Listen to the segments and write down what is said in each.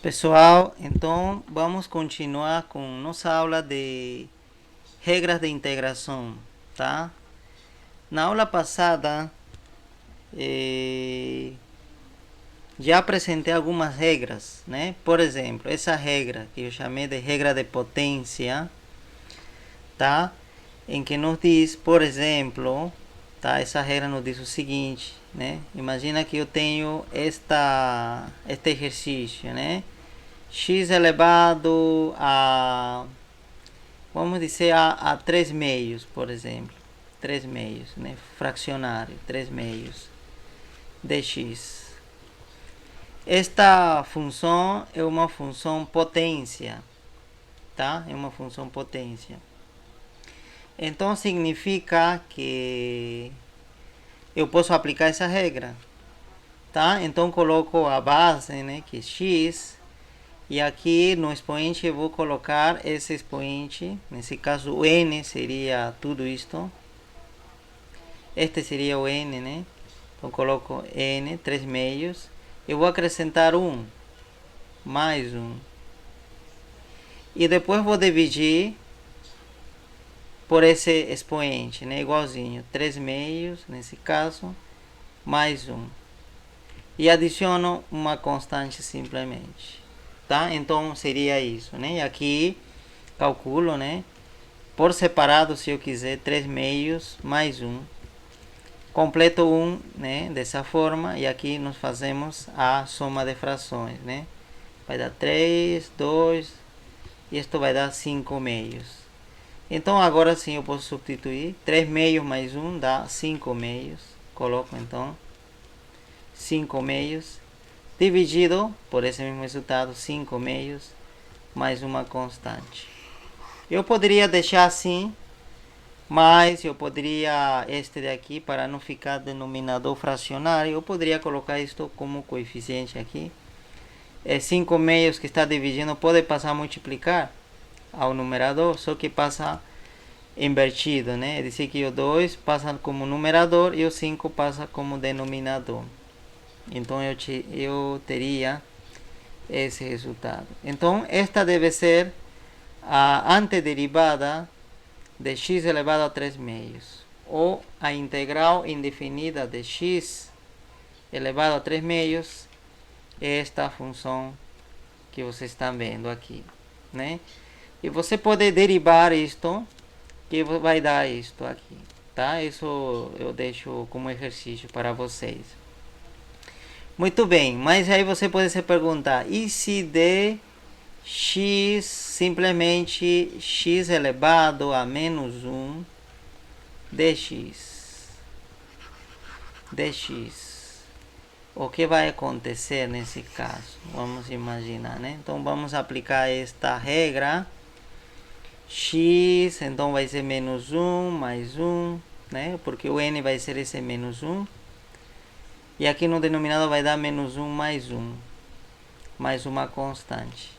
Pessoal, então vamos continuar com nossa aula de regras de integração, tá? Na aula passada já apresentei algumas regras, né? Por exemplo, essa regra que eu chamei de regra de potência, tá? Em que nos diz, por exemplo, tá? Essa regra nos diz o seguinte, né? Imagina que eu tenho este exercício, né? X elevado a, vamos dizer, a 3 meios, por exemplo. 3 meios, né? Fracionário, 3 meios de x. Esta função é uma função potência, tá? É uma função potência. Então significa que eu posso aplicar essa regra, tá? Então coloco a base, né, que é x, e aqui no expoente eu vou colocar esse expoente, nesse caso o n seria tudo isto, este seria o n, né? Então coloco n, 3 meios, eu vou acrescentar 1, mais 1, e depois vou dividir por esse expoente, né? Igualzinho, 3 meios, nesse caso, mais 1. E adiciono uma constante simplesmente, tá? Então seria isso, né? E aqui calculo, né? Por separado, se eu quiser, 3 meios mais 1. Completo 1, né? Dessa forma, e aqui nós fazemos a soma de frações, né? Vai dar 3, 2, e isto vai dar 5 meios. Então agora sim eu posso substituir. 3 meios mais 1 dá 5 meios. Coloco então 5 meios dividido por esse mesmo resultado, 5 meios mais uma constante. Eu poderia deixar assim, mas eu poderia, este daqui, para não ficar denominador fracionário, eu poderia colocar isto como coeficiente aqui. 5 meios que está dividindo pode passar a multiplicar ao numerador, só que passa invertido, né? É dizer que o 2 passa como numerador e o 5 passa como denominador. Então eu teria esse resultado. Então esta deve ser a antederivada de x elevado a 3 meios, ou a integral indefinida de x elevado a 3 meios, é esta função que vocês estão vendo aqui, né? E você pode derivar isto, que vai dar isto aqui, tá? Isso eu deixo como exercício para vocês. Muito bem, mas aí você pode se perguntar, e se de x simplesmente x elevado a menos 1 dx, dx, o que vai acontecer nesse caso? Vamos imaginar, né? Então vamos aplicar esta regra, x, então vai ser menos 1 mais 1, né? Porque o n vai ser esse menos 1, e aqui no denominador vai dar menos 1 mais 1, mais uma constante.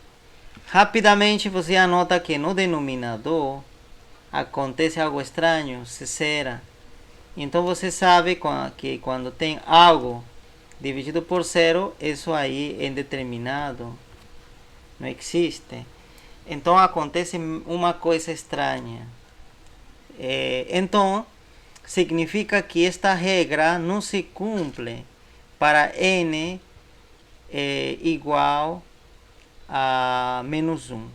Rapidamente você anota que no denominador acontece algo estranho, se zera. Então você sabe que quando tem algo dividido por zero, isso aí é indeterminado, não existe. Então acontece uma coisa estranha. Então significa que esta regra não se cumpre para n igual a menos 1.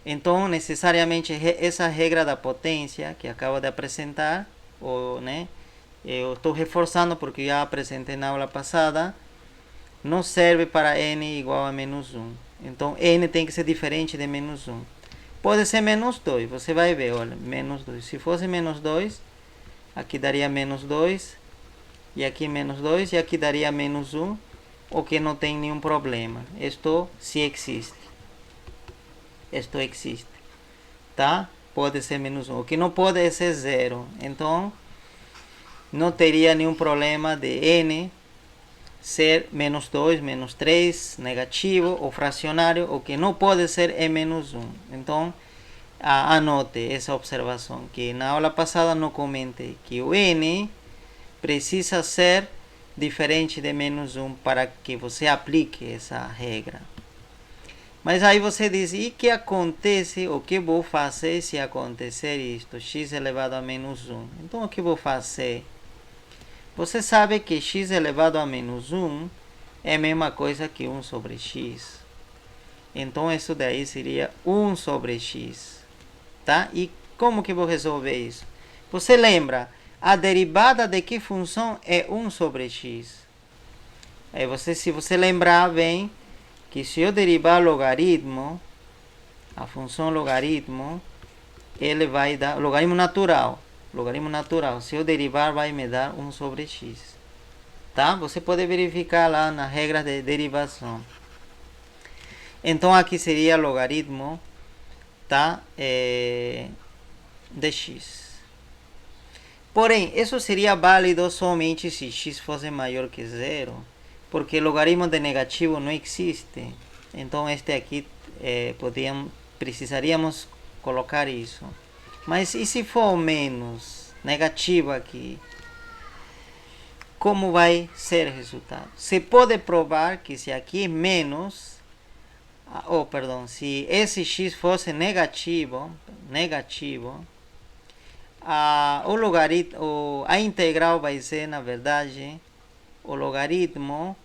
Então, necessariamente, essa regra da potência que acabo de apresentar, ou, né, eu estou reforçando porque já apresentei na aula passada, não serve para n igual a menos 1. Então, n tem que ser diferente de menos 1. Pode ser menos 2, você vai ver, olha, menos 2. Se fosse menos 2, aqui daria menos 2, e aqui menos 2, e aqui daria menos 1, o que não tem nenhum problema. Isto se existe. Isto existe, tá? Pode ser menos 1. O que não pode é ser 0. Então, não teria nenhum problema de n ser menos 2, menos 3, negativo ou fracionário. O que não pode ser é menos 1. Então, anote essa observação, que na aula passada não comentei, que o n precisa ser diferente de menos 1 para que você aplique essa regra. Mas aí você diz, e que acontece, o que vou fazer se acontecer isto? X elevado a menos 1. Então o que vou fazer? Você sabe que x elevado a menos 1 é a mesma coisa que 1 sobre x. Então isso daí seria 1 sobre x. Tá? E como que vou resolver isso? Você lembra, a derivada de que função é 1 sobre x? Aí se você lembrar bem, que se eu derivar logaritmo, a função logaritmo, ele vai dar, logaritmo natural, se eu derivar vai me dar 1 sobre x. Tá? Você pode verificar lá nas regras de derivação. Então aqui seria logaritmo, tá? De x. Porém, isso seria válido somente se x fosse maior que zero, porque logaritmo de negativo não existe. Então este aqui precisaríamos colocar isso. Mas e se for menos negativo aqui? Como vai ser o resultado? Se pode provar que se aqui é menos, se esse x fosse negativo, a integral vai ser, na verdade, o logaritmo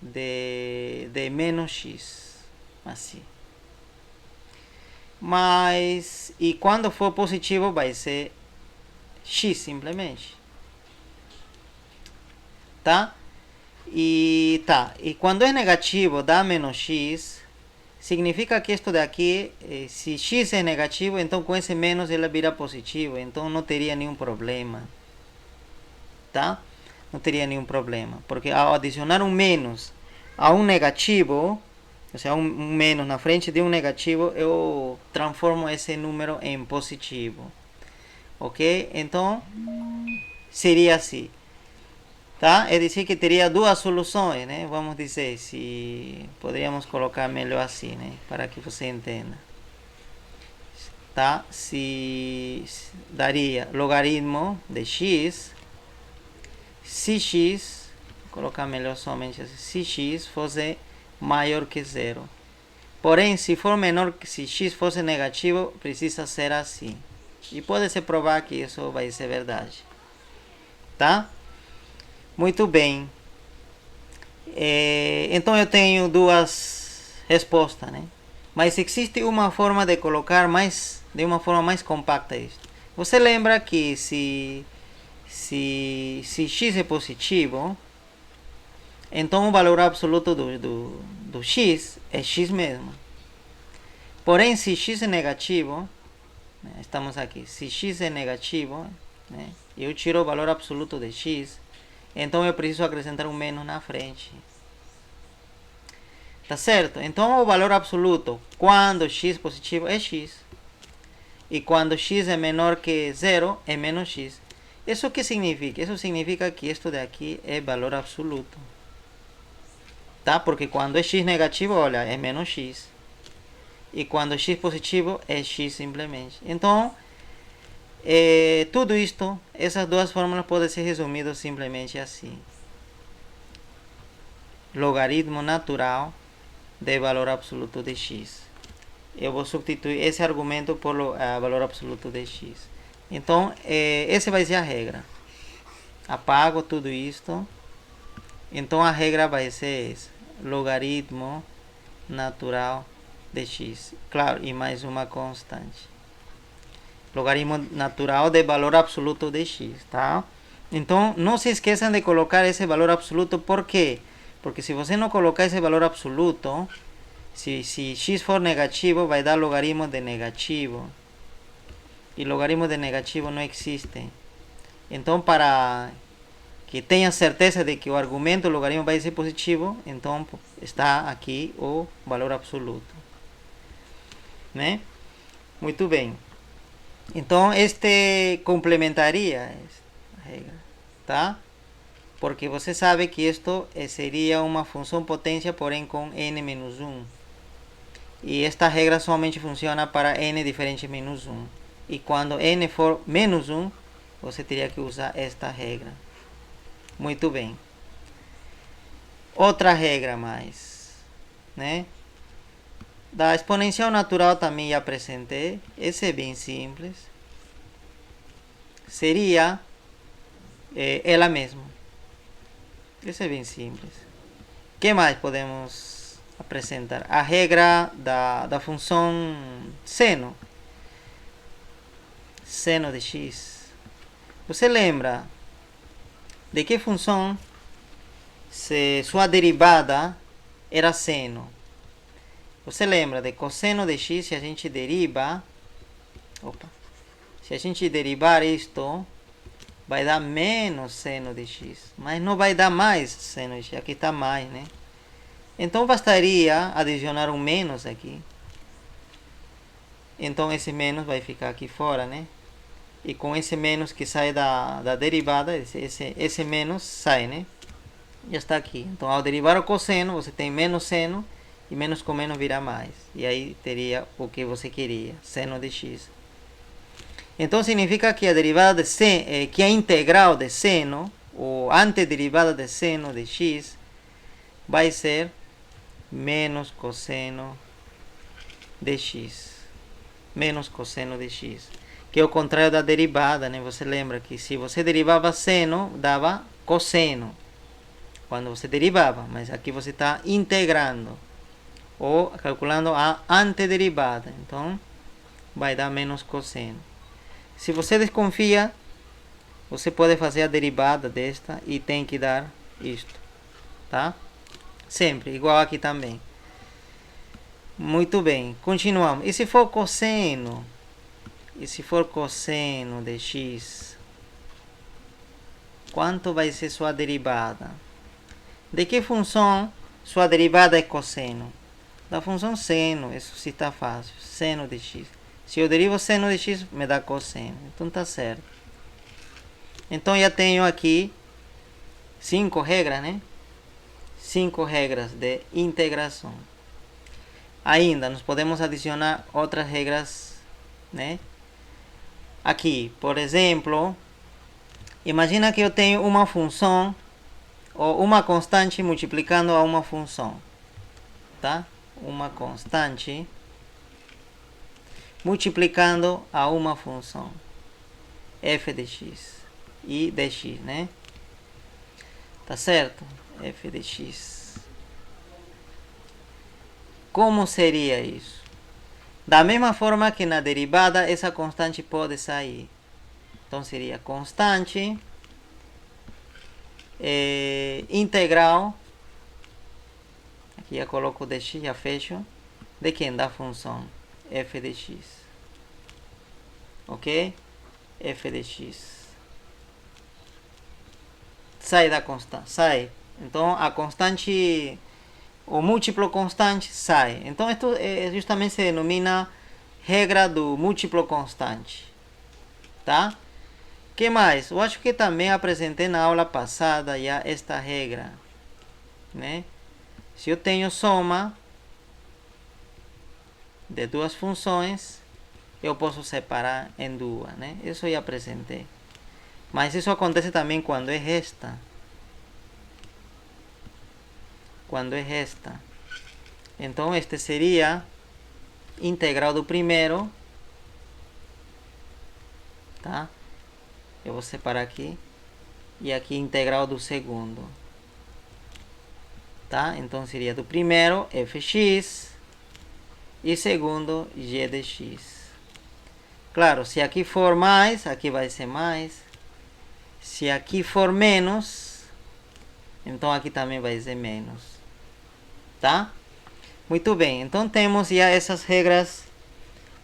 de menos x, assim. Mas, e quando for positivo vai ser x simplesmente. Tá? E quando é negativo dá menos x, significa que isto daqui, se x é negativo, então com esse menos ele vira positivo, então não teria nenhum problema. Tá? Não teria nenhum problema, porque ao adicionar um menos a um negativo, ou seja, um menos na frente de um negativo, eu transformo esse número em positivo. Ok? Então, seria assim. Tá? É dizer que teria duas soluções, né? Vamos dizer, se poderíamos colocar melhor assim, né? Para que você entenda. Tá? Se daria logaritmo de x, se x, vou colocar melhor somente assim, se x fosse maior que zero. Porém, se for menor, se x fosse negativo, precisa ser assim. E pode-se provar que isso vai ser verdade. Tá? Muito bem. Então eu tenho duas respostas, né? Mas existe uma forma de colocar de uma forma mais compacta isso. Você lembra que se x é positivo, então o valor absoluto do x é x mesmo. Porém, se x é negativo, né, estamos aqui, se x é negativo, né, eu tiro o valor absoluto de x, então eu preciso acrescentar um menos na frente. Tá certo? Então o valor absoluto, quando x positivo, é x. E quando x é menor que zero, é menos x. Isso que significa? Isso significa que isto daqui é valor absoluto. Tá? Porque quando é x negativo, olha, é menos x. E quando é x positivo, é x simplesmente. Então, tudo isto, essas duas fórmulas podem ser resumidas simplesmente assim. Logaritmo natural de valor absoluto de x. Eu vou substituir esse argumento por valor absoluto de x. Então, essa vai ser a regra. Apago tudo isto. Então, a regra vai ser essa. Logaritmo natural de x. Claro, e mais uma constante. Logaritmo natural de valor absoluto de x, tá? Então, não se esqueçam de colocar esse valor absoluto. Por quê? Porque se você não colocar esse valor absoluto, se x for negativo, vai dar logaritmo de negativo. E logaritmo de negativo não existe. Então, para que tenha certeza de que o argumento, o logaritmo vai ser positivo, então está aqui o valor absoluto. Né? Muito bem. Então, este complementaria esta regra, tá? Porque você sabe que isto seria uma função potência, porém com n-1. E esta regra somente funciona para n diferente de menos 1. E quando n for menos 1, você teria que usar esta regra. Muito bem. Outra regra mais, né? Da exponencial natural também já apresentei. Esse é bem simples. Seria ela mesma. Esse é bem simples. O que mais podemos apresentar? A regra da função seno. Seno de x. Você lembra de que função se sua derivada era seno? Você lembra de cosseno de x, se a gente deriva... Se a gente derivar isto, vai dar menos seno de x. Mas não vai dar mais seno de x. Aqui está mais, né? Então, bastaria adicionar um menos aqui. Então, esse menos vai ficar aqui fora, né? E com esse menos que sai da derivada, esse menos sai, né? Já está aqui. Então, ao derivar o cosseno, você tem menos seno. E menos com menos vira mais. E aí teria o que você queria. Seno de x. Então, significa que a derivada de seno, que a integral de seno, ou antederivada de seno de x, vai ser menos cosseno de x. Menos cosseno de x. Que é o contrário da derivada, né? Você lembra que se você derivava seno, dava cosseno. Quando você derivava. Mas aqui você está integrando. Ou calculando a antederivada. Então, vai dar menos cosseno. Se você desconfia, você pode fazer a derivada desta e tem que dar isto. Tá? Sempre, igual aqui também. Muito bem, continuamos. E se for cosseno? E se for cosseno de x? Quanto vai ser sua derivada? De que função sua derivada é cosseno? Da função seno, isso sim está fácil. Seno de x. Se eu derivo seno de x, me dá cosseno. Então tá certo. Então já tenho aqui 5 regras, né? 5 regras de integração. Ainda nós podemos adicionar outras regras, né? Aqui, por exemplo, imagina que eu tenho uma função ou uma constante multiplicando a uma função, tá? Uma constante multiplicando a uma função f de x e dx, né? Tá certo? F de x. Como seria isso? Da mesma forma que na derivada, essa constante pode sair. Então seria constante integral. Aqui já coloco o dx, já fecho. De quem? Da função f de x. Ok? F de x. Sai da constante. Sai. Então a constante, o múltiplo constante sai. Então isto justamente se denomina regra do múltiplo constante. Tá? Que mais? Eu acho que também apresentei na aula passada já esta regra, né? Se eu tenho soma de duas funções, eu posso separar em duas, né? Isso eu já apresentei. Mas isso acontece também quando é resta. Quando é resta. Então, este seria integral do primeiro. Tá? Eu vou separar aqui. E aqui integral do segundo. Tá? Então, seria do primeiro fx. E segundo g de x. Claro, se aqui for mais, aqui vai ser mais. Se aqui for menos, então aqui também vai ser menos. Tá? Muito bem. Então temos já essas regras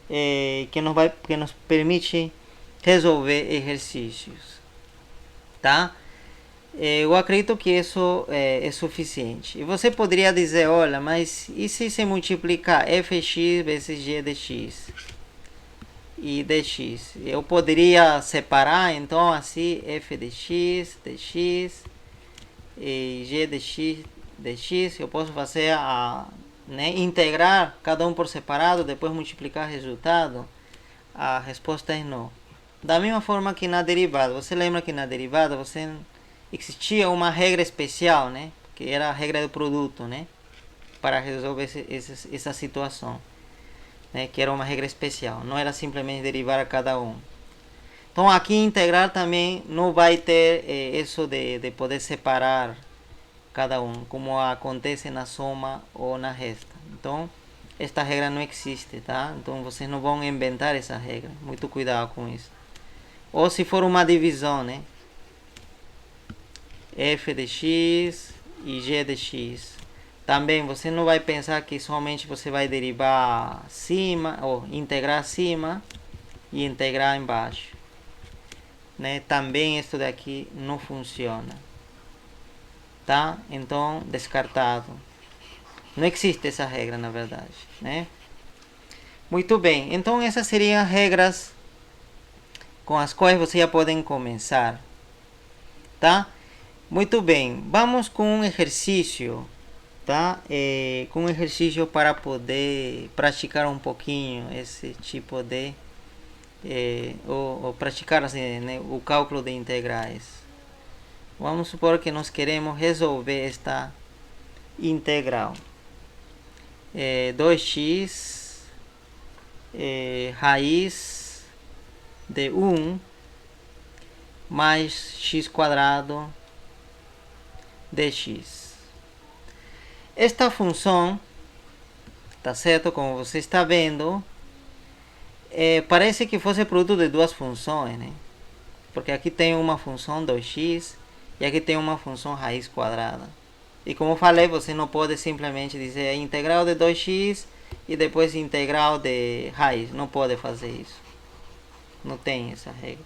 que nos permite resolver exercícios. Tá? Eu acredito que isso é suficiente. E você poderia dizer, olha, mas e se multiplicar fx vezes g de x? E dx. Eu poderia separar, então, assim, f de x, dx, e g de x, dx. Eu posso fazer integrar cada um por separado, depois multiplicar o resultado. A resposta é não. Da mesma forma que na derivada. Você lembra que na derivada existia uma regra especial, né? Que era a regra do produto, né? para resolver essa situação, né? Que era uma regra especial, não era simplesmente derivar a cada um. Então aqui integral também não vai ter isso de poder separar cada um, como acontece na soma ou na resta. Então esta regra não existe, tá? Então vocês não vão inventar essa regra, muito cuidado com isso. Ou se for uma divisão, né? F de x e g de x. Também você não vai pensar que somente você vai derivar acima, ou integrar acima e integrar embaixo, né? Também isso daqui não funciona, tá? Então, descartado. Não existe essa regra, na verdade, né? Muito bem, então essas seriam as regras com as quais vocês já podem começar, tá? Muito bem, vamos com um exercício, tá? Com um exercício para poder praticar um pouquinho esse tipo de ou praticar assim, né, o cálculo de integrais. Vamos supor que nós queremos resolver esta integral. 2x raiz de 1 mais x quadrado dx. Esta função, tá certo? Como você está vendo, parece que fosse produto de duas funções, né? Porque aqui tem uma função 2x e aqui tem uma função raiz quadrada. E como falei, você não pode simplesmente dizer integral de 2x e depois integral de raiz. Não pode fazer isso. Não tem essa regra.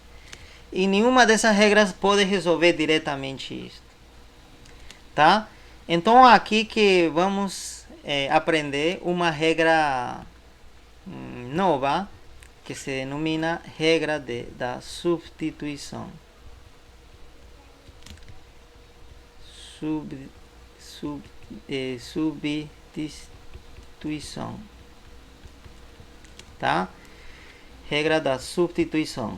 E nenhuma dessas regras pode resolver diretamente isso, tá? Então aqui que vamos aprender uma regra nova que se denomina regra da substituição. Substituição, tá? Regra da substituição.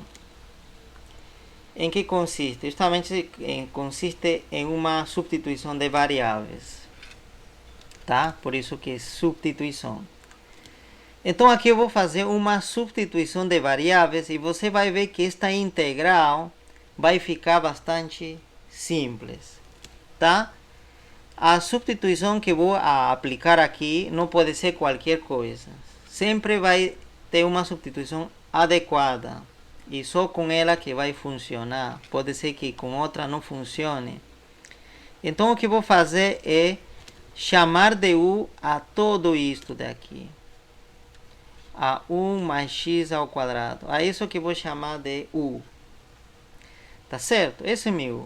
Em que consiste? Justamente consiste em uma substituição de variáveis, tá? Por isso que é substituição. Então aqui eu vou fazer uma substituição de variáveis e você vai ver que esta integral vai ficar bastante simples, tá? A substituição que vou aplicar aqui não pode ser qualquer coisa. Sempre vai ter uma substituição adequada e só com ela que vai funcionar. Pode ser que com outra não funcione. Então o que vou fazer é chamar de u a todo isto daqui. A 1 mais x ao quadrado. A isso que vou chamar de u. Tá certo? Esse é meu u.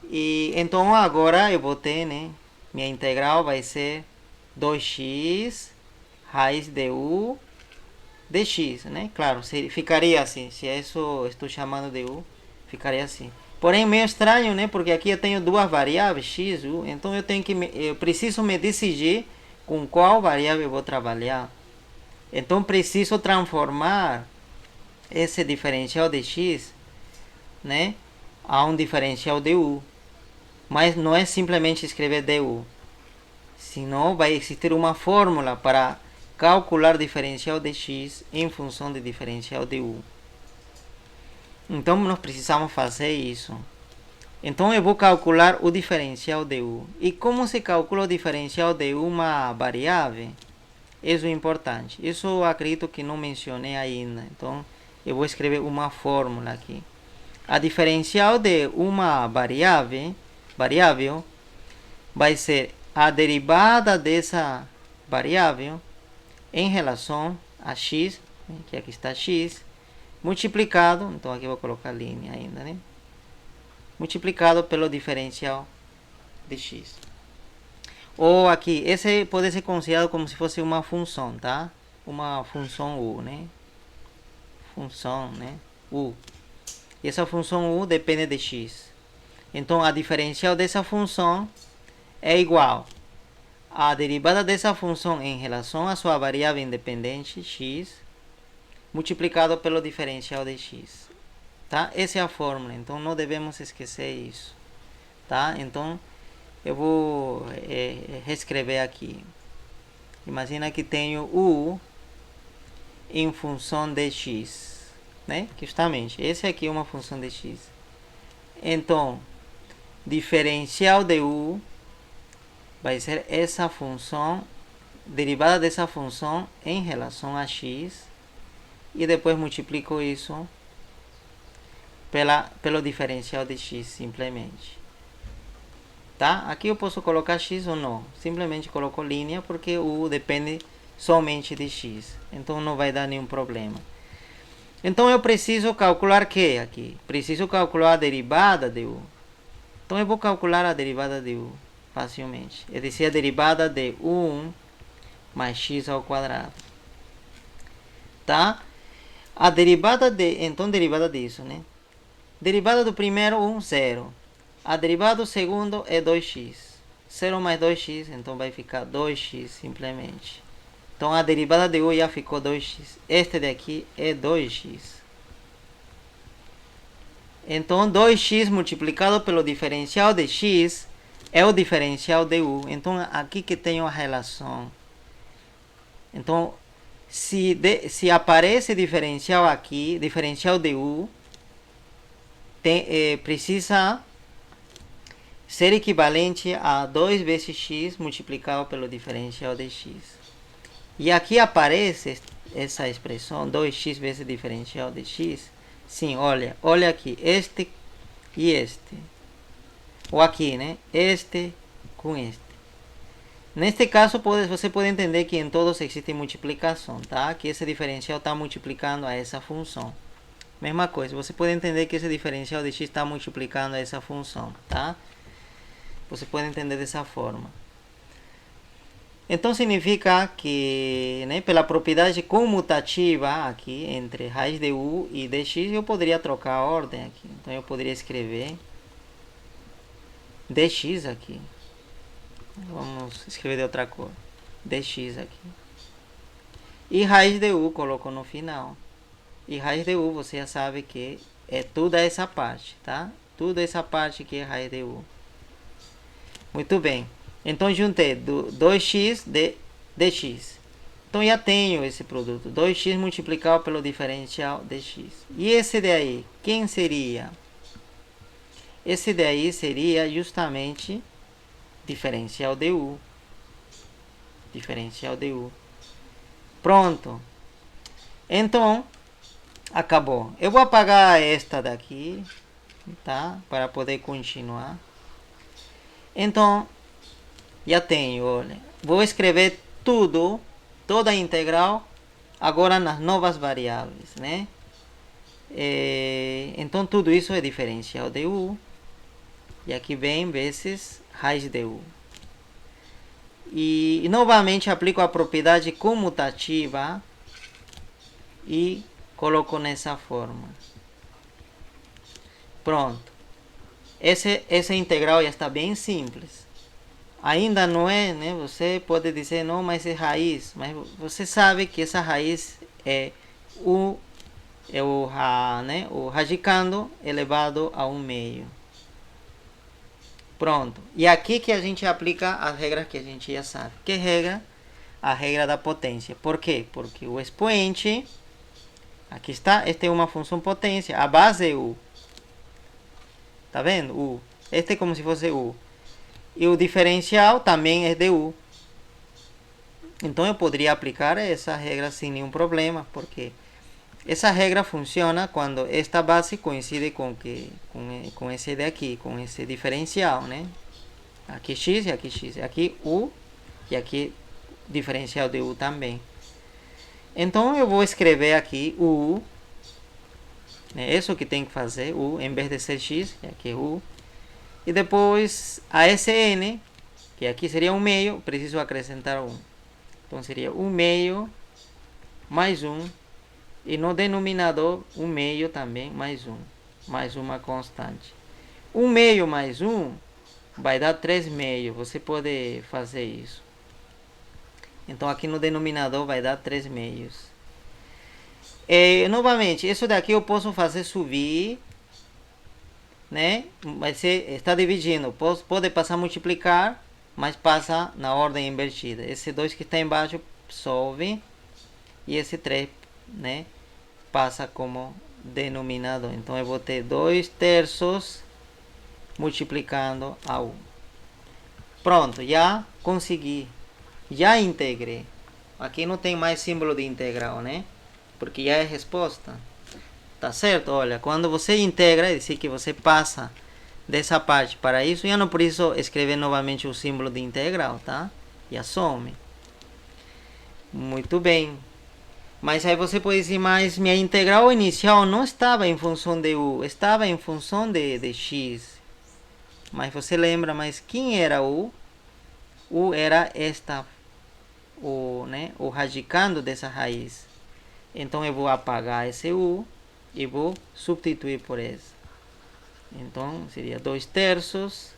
E então agora eu vou ter, né? Minha integral vai ser 2x raiz de u dx, né? Claro, ficaria assim. Se isso estou chamando de u, ficaria assim. Porém, meio estranho, né? Porque aqui eu tenho duas variáveis, x e u. Então eu preciso me decidir com qual variável eu vou trabalhar. Então preciso transformar esse diferencial de x, né, a um diferencial de u. Mas não é simplesmente escrever du, senão vai existir uma fórmula para calcular diferencial de x em função de diferencial de u. Então nós precisamos fazer isso. Então eu vou calcular o diferencial de u. E como se calcula o diferencial de uma variável? Isso é importante. Isso eu acredito que não mencionei ainda. Então eu vou escrever uma fórmula aqui. A diferencial de uma variável vai ser a derivada dessa variável em relação a x, que aqui está x, multiplicado, então aqui eu vou colocar linha ainda, né? Multiplicado pelo diferencial de x. Ou aqui, esse pode ser considerado como se fosse uma função, tá? Uma função u, né? Função, né? U. E essa função u depende de x. Então, a diferencial dessa função é igual à derivada dessa função em relação à sua variável independente, x, multiplicado pelo diferencial de x. Tá? Essa é a fórmula, então não devemos esquecer isso. Tá? Então, eu vou reescrever aqui. Imagina que tenho u em função de x, né? Justamente, esse aqui é uma função de x. Então, diferencial de u vai ser essa função, derivada dessa função em relação a x, e depois multiplico isso pelo diferencial de x, simplesmente. Tá? Aqui eu posso colocar x ou não, simplesmente coloco linha, porque o depende somente de x, então não vai dar nenhum problema. Então eu preciso calcular o que aqui? Preciso calcular a derivada de u. Então eu vou calcular a derivada de u facilmente. É dizer, a derivada de 1 mais x ao quadrado. Tá? A derivada de... Então, derivada disso, né? Derivada do primeiro, 1, 0. A derivada do segundo é 2x. 0 mais 2x, então vai ficar 2x simplesmente. Então a derivada de u já ficou 2x. Este daqui é 2x. Então 2x multiplicado pelo diferencial de x é o diferencial de u. Então aqui que tenho a relação. Então se aparece diferencial aqui, diferencial de u, precisa ser equivalente a 2 vezes x multiplicado pelo diferencial de x. E aqui aparece essa expressão 2x vezes diferencial de x. Sim, olha aqui, este e este. Ou aqui, né? Este com este. Neste caso, você pode entender que em todos existe multiplicação, tá? Que esse diferencial está multiplicando a essa função. Mesma coisa, você pode entender que esse diferencial de x está multiplicando a essa função, tá? Você pode entender dessa forma. Então significa que, né, pela propriedade comutativa aqui entre raiz de u e dx, eu poderia trocar a ordem aqui. Então eu poderia escrever dx aqui. Vamos escrever de outra cor. Dx aqui. E raiz de u coloco no final. E raiz de u você já sabe que é toda essa parte, tá? Toda essa parte que é raiz de u. Muito bem. Então juntei 2x de dx. Então já tenho esse produto. 2x multiplicado pelo diferencial dx. E esse daí, quem seria? Esse daí seria justamente diferencial de u. Diferencial de u. Pronto. Então, acabou. Eu vou apagar esta daqui, tá? Para poder continuar. Então, já tenho, olha. Vou escrever tudo, toda a integral, agora nas novas variáveis, né? Então, tudo isso é diferencial de u. E aqui vem vezes raiz de u. E novamente aplico a propriedade comutativa e coloco nessa forma. Pronto. Essa integral já está bem simples. Ainda não é, né? Você pode dizer, não, mas é raiz. Mas você sabe que essa raiz é o radicando elevado a 1/2. Pronto. E aqui que a gente aplica as regras que a gente já sabe. Que regra? A regra da potência. Por quê? Porque o expoente, aqui está, esta é uma função potência. A base é u. Tá vendo? U. Este é como se fosse u. E o diferencial também é de u. Então eu poderia aplicar essa regra sem nenhum problema, porque essa regra funciona quando esta base coincide com esse daqui, com esse diferencial, né? Aqui x e aqui x. Aqui u e aqui diferencial de u também. Então eu vou escrever aqui u, né? Isso que tem que fazer, u, em vez de ser x, que aqui é u. E depois a Sn, que aqui seria 1/2, preciso acrescentar 1. Então seria 1/2 mais 1. E no denominador, 1/2 também, mais 1. Mais uma constante. 1/2 mais 1 vai dar 3/2. Você pode fazer isso. Então, aqui no denominador vai dar 3/2. Novamente, isso daqui eu posso fazer subir, né? Você está dividindo, pode passar a multiplicar, mas passa na ordem invertida. Esse 2 que está embaixo sobe, e esse 3, né, passa como denominador. Então eu vou ter 2 terços multiplicando a 1. Pronto, já consegui, já integrei. Aqui não tem mais símbolo de integral, né? Porque já é resposta. Tá certo? Olha, quando você integra, é dizer que você passa dessa parte para isso, já não preciso escrever novamente o símbolo de integral, tá? Já some. Muito bem. Mas aí você pode dizer, mas minha integral inicial não estava em função de u, estava em função de x. Mas você lembra, mas quem era u? U era o radicando dessa raiz. Então eu vou apagar esse u e vou substituir por esse. Então seria 2 terços,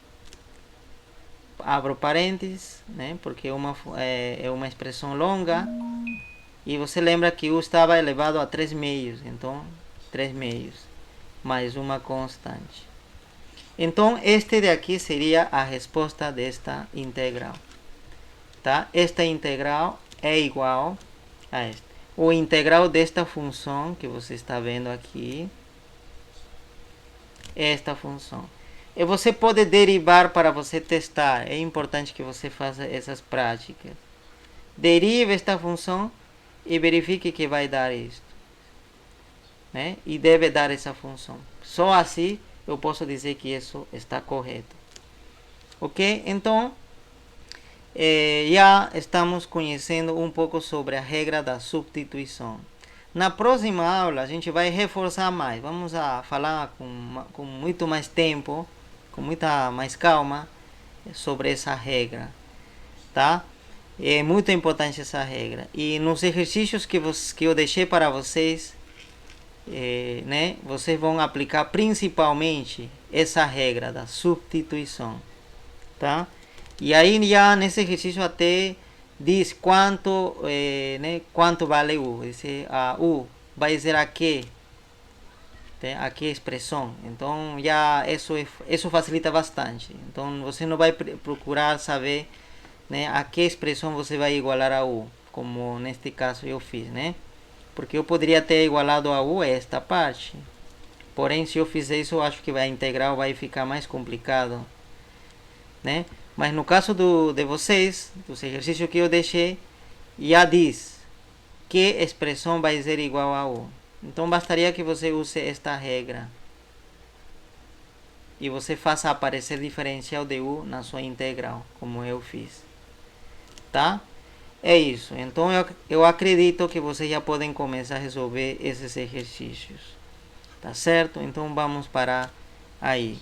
abro parênteses, né, porque é uma expressão longa, e você lembra que u estava elevado a 3 meios, então 3 meios, mais uma constante. Então este de aqui seria a resposta desta integral. Tá? Esta integral é igual a esta. O integral desta função que você está vendo aqui, esta função. E você pode derivar para você testar. É importante que você faça essas práticas. Derive esta função e verifique que vai dar isto, né? E deve dar essa função. Só assim eu posso dizer que isso está correto. Ok? Então, já estamos conhecendo um pouco sobre a regra da substituição. Na próxima aula a gente vai reforçar mais. Vamos a falar com muito mais tempo, com muita mais calma sobre essa regra, tá? É muito importante essa regra. E nos exercícios que eu deixei para vocês, né, vocês vão aplicar principalmente essa regra da substituição, tá? E aí já nesse exercício até diz quanto, né, quanto vale u. A u vai dizer aqui, aqui a expressão. Então já isso facilita bastante. Então você não vai procurar saber, né, a que expressão você vai igualar a u, como neste caso eu fiz, né? Porque eu poderia ter igualado a u esta parte. Porém, se eu fizer isso, eu acho que a integral vai ficar mais complicado, né? Mas no caso de vocês, dos exercícios que eu deixei, já diz que expressão vai ser igual a u. Então bastaria que você use esta regra e você faça aparecer diferencial de u na sua integral, como eu fiz, tá? É isso. Então eu acredito que vocês já podem começar a resolver esses exercícios, tá certo? Então vamos parar aí.